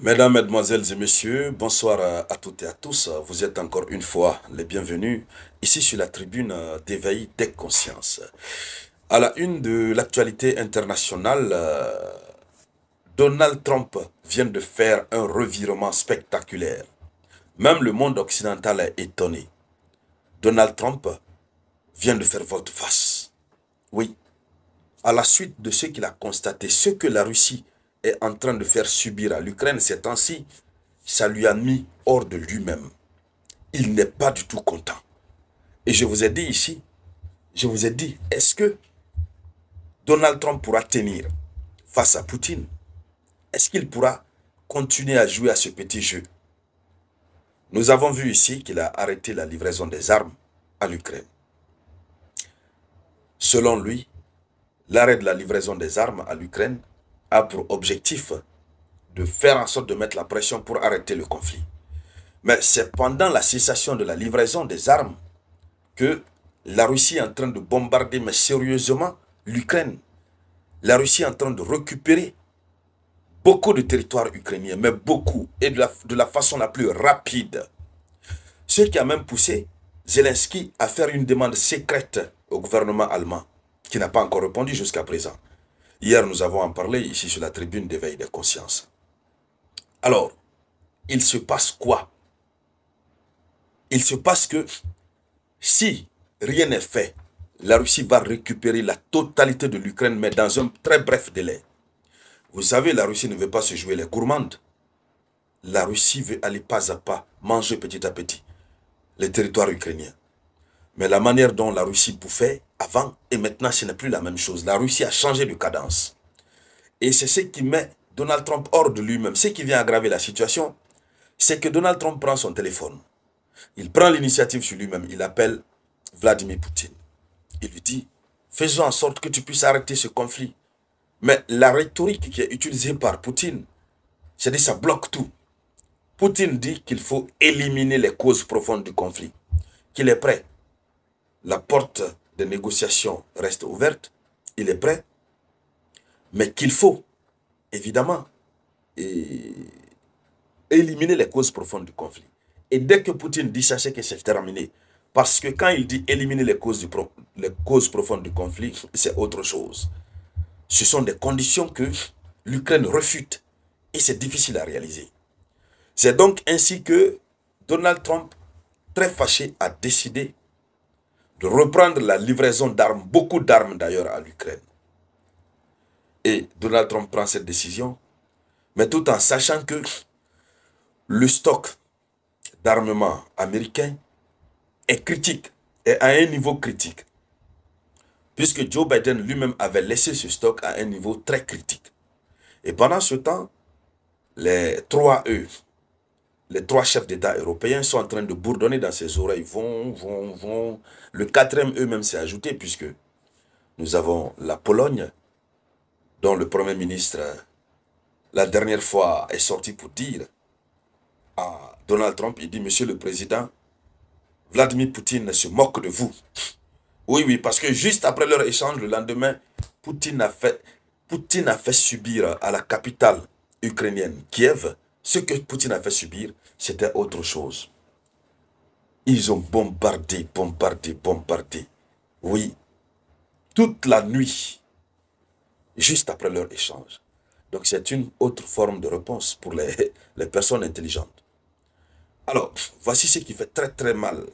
Mesdames, Mesdemoiselles et Messieurs, bonsoir à toutes et à tous. Vous êtes encore une fois les bienvenus ici sur la tribune d'éveil des consciences. À la une de l'actualité internationale, Donald Trump vient de faire un revirement spectaculaire. Même le monde occidental est étonné. Donald Trump vient de faire volte-face. Oui, à la suite de ce qu'il a constaté, ce que la Russie est en train de faire subir à l'Ukraine ces temps-ci, ça lui a mis hors de lui-même. Il n'est pas du tout content. Et je vous ai dit ici, je vous ai dit, est-ce que Donald Trump pourra tenir face à Poutine? Est-ce qu'il pourra continuer à jouer à ce petit jeu? Nous avons vu ici qu'il a arrêté la livraison des armes à l'Ukraine. Selon lui, l'arrêt de la livraison des armes à l'Ukraine a pour objectif de faire en sorte de mettre la pression pour arrêter le conflit. Mais c'est pendant la cessation de la livraison des armes que la Russie est en train de bombarder, mais sérieusement, l'Ukraine. La Russie est en train de récupérer beaucoup de territoires ukrainiens, mais beaucoup, et de la façon la plus rapide. Ce qui a même poussé Zelensky à faire une demande secrète au gouvernement allemand, qui n'a pas encore répondu jusqu'à présent. Hier, nous avons en parlé ici sur la tribune d'éveil des consciences. Alors, il se passe quoi? Il se passe que si rien n'est fait, la Russie va récupérer la totalité de l'Ukraine, mais dans un très bref délai. Vous savez, la Russie ne veut pas se jouer les gourmandes. La Russie veut aller pas à pas, manger petit à petit les territoires ukrainiens. Mais la manière dont la Russie bouffait avant et maintenant, ce n'est plus la même chose. La Russie a changé de cadence. Et c'est ce qui met Donald Trump hors de lui-même. Ce qui vient aggraver la situation, c'est que Donald Trump prend son téléphone. Il prend l'initiative sur lui-même. Il appelle Vladimir Poutine. Il lui dit, faisons en sorte que tu puisses arrêter ce conflit. Mais la rhétorique qui est utilisée par Poutine, c'est-à-dire ça bloque tout. Poutine dit qu'il faut éliminer les causes profondes du conflit, qu'il est prêt. La porte des négociations reste ouverte, il est prêt, mais qu'il faut, évidemment, éliminer les causes profondes du conflit. Et dès que Poutine dit ça, c'est que c'est terminé. Parce que quand il dit éliminer les causes profondes du conflit, c'est autre chose. Ce sont des conditions que l'Ukraine refute et c'est difficile à réaliser. C'est donc ainsi que Donald Trump, très fâché, a décidé de reprendre la livraison d'armes, beaucoup d'armes d'ailleurs à l'Ukraine. Et Donald Trump prend cette décision, mais tout en sachant que le stock d'armement américain est critique, est à un niveau critique. Puisque Joe Biden lui-même avait laissé ce stock à un niveau très critique. Et pendant ce temps, les trois chefs d'État européens sont en train de bourdonner dans ses oreilles. Vont. Le quatrième eux-mêmes s'est ajouté puisque nous avons la Pologne, dont le Premier ministre, la dernière fois, est sorti pour dire à Donald Trump, il dit, Monsieur le Président, Vladimir Poutine se moque de vous. Oui, parce que juste après leur échange, le lendemain, Poutine a fait subir à la capitale ukrainienne, Kiev, ce que Poutine a fait subir, c'était autre chose. Ils ont bombardé. Oui, toute la nuit, juste après leur échange. Donc c'est une autre forme de réponse pour les personnes intelligentes. Alors, voici ce qui fait très très mal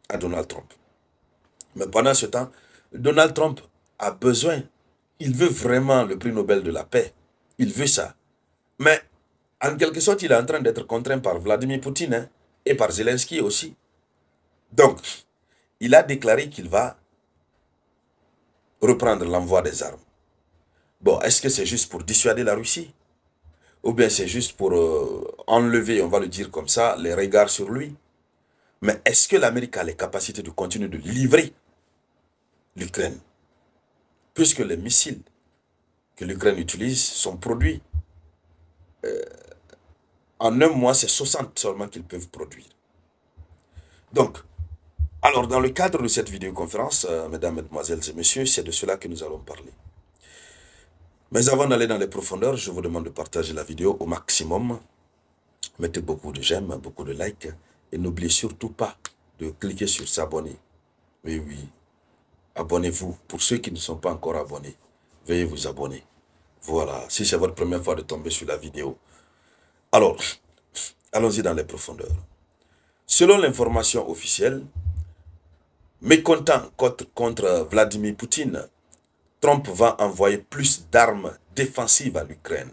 à Donald Trump. Mais pendant ce temps, Donald Trump a besoin, il veut vraiment le prix Nobel de la paix. Il veut ça. Mais en quelque sorte, il est en train d'être contraint par Vladimir Poutine et par Zelensky aussi. Donc, il a déclaré qu'il va reprendre l'envoi des armes. Bon, est-ce que c'est juste pour dissuader la Russie? Ou bien c'est juste pour enlever, on va le dire comme ça, les regards sur lui? Mais est-ce que l'Amérique a les capacités de continuer de livrer l'Ukraine? Puisque les missiles que l'Ukraine utilise sont produits. En un mois, c'est 60 seulement qu'ils peuvent produire. Donc, alors dans le cadre de cette vidéoconférence, mesdames, mesdemoiselles et messieurs, c'est de cela que nous allons parler. Mais avant d'aller dans les profondeurs, je vous demande de partager la vidéo au maximum. Mettez beaucoup de j'aime, beaucoup de likes. Et n'oubliez surtout pas de cliquer sur s'abonner. Oui, oui. Abonnez-vous. Pour ceux qui ne sont pas encore abonnés, veuillez vous abonner. Voilà, si c'est votre première fois de tomber sur la vidéo. Alors, allons-y dans les profondeurs. Selon l'information officielle, mécontent contre Vladimir Poutine, Trump va envoyer plus d'armes défensives à l'Ukraine.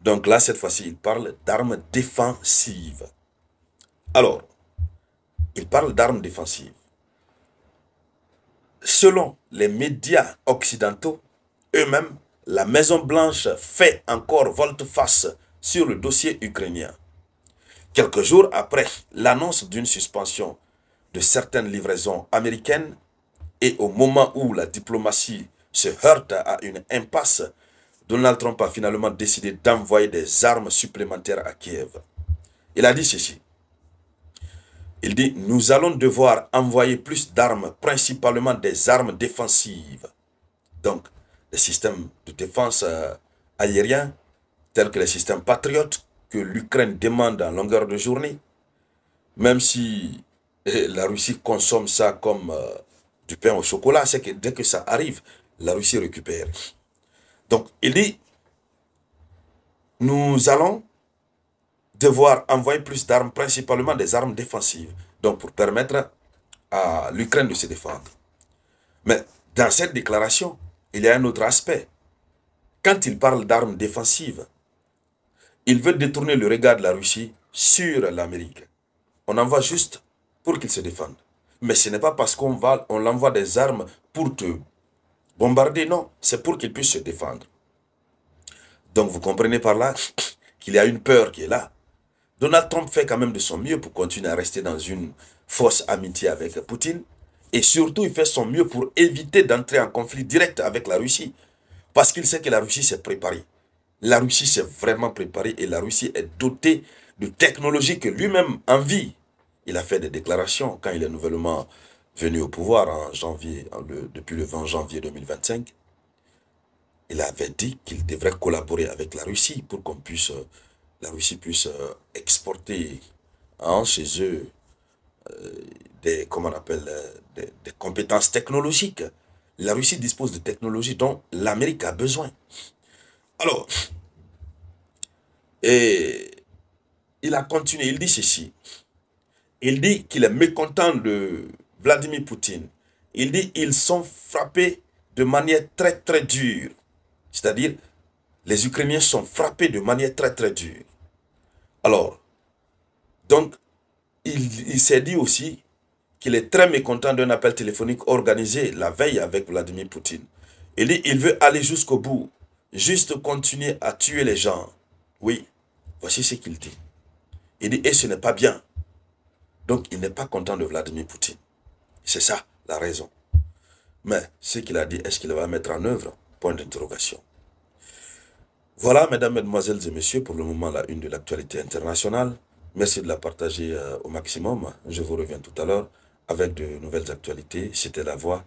Donc là, cette fois-ci, il parle d'armes défensives. Alors, il parle d'armes défensives. Selon les médias occidentaux, eux-mêmes, la Maison-Blanche fait encore volte-face sur le dossier ukrainien. Quelques jours après l'annonce d'une suspension de certaines livraisons américaines et au moment où la diplomatie se heurte à une impasse, Donald Trump a finalement décidé d'envoyer des armes supplémentaires à Kiev. Il a dit ceci. Il dit, nous allons devoir envoyer plus d'armes, principalement des armes défensives. Donc, les systèmes de défense aériens, tels que les systèmes patriotes, que l'Ukraine demande en longueur de journée, même si la Russie consomme ça comme du pain au chocolat, c'est que dès que ça arrive, la Russie récupère. Donc, il dit, nous allons devoir envoyer plus d'armes, principalement des armes défensives, donc pour permettre à l'Ukraine de se défendre. Mais dans cette déclaration, il y a un autre aspect. Quand il parle d'armes défensives, il veut détourner le regard de la Russie sur l'Amérique. On envoie juste pour qu'il se défende. Mais ce n'est pas parce qu'on l'envoie des armes pour te bombarder, non. C'est pour qu'il puisse se défendre. Donc vous comprenez par là qu'il y a une peur qui est là. Donald Trump fait quand même de son mieux pour continuer à rester dans une fausse amitié avec Poutine. Et surtout, il fait son mieux pour éviter d'entrer en conflit direct avec la Russie. Parce qu'il sait que la Russie s'est préparée. La Russie s'est vraiment préparée et la Russie est dotée de technologies que lui-même envie. Il a fait des déclarations quand il est nouvellement venu au pouvoir en janvier, depuis le 20 janvier 2025. Il avait dit qu'il devrait collaborer avec la Russie pour qu'on puisse, la Russie puisse exporter chez eux des, comment on appelle, des compétences technologiques. La Russie dispose de technologies dont l'Amérique a besoin. Alors, et il a continué, il dit ceci. Il dit qu'il est mécontent de Vladimir Poutine. Il dit qu'ils sont frappés de manière très très dure. C'est-à-dire, les Ukrainiens sont frappés de manière très très dure. Alors, donc, il s'est dit aussi qu'il est très mécontent d'un appel téléphonique organisé la veille avec Vladimir Poutine. Il dit qu'il veut aller jusqu'au bout, juste continuer à tuer les gens. Oui, voici ce qu'il dit. Il dit, et ce n'est pas bien. Donc, il n'est pas content de Vladimir Poutine. C'est ça, la raison. Mais, ce qu'il a dit, est-ce qu'il va mettre en œuvre? Point d'interrogation. Voilà, mesdames, mesdemoiselles et messieurs, pour le moment, la une de l'actualité internationale. Merci de la partager au maximum. Je vous reviens tout à l'heure avec de nouvelles actualités. C'était La Voix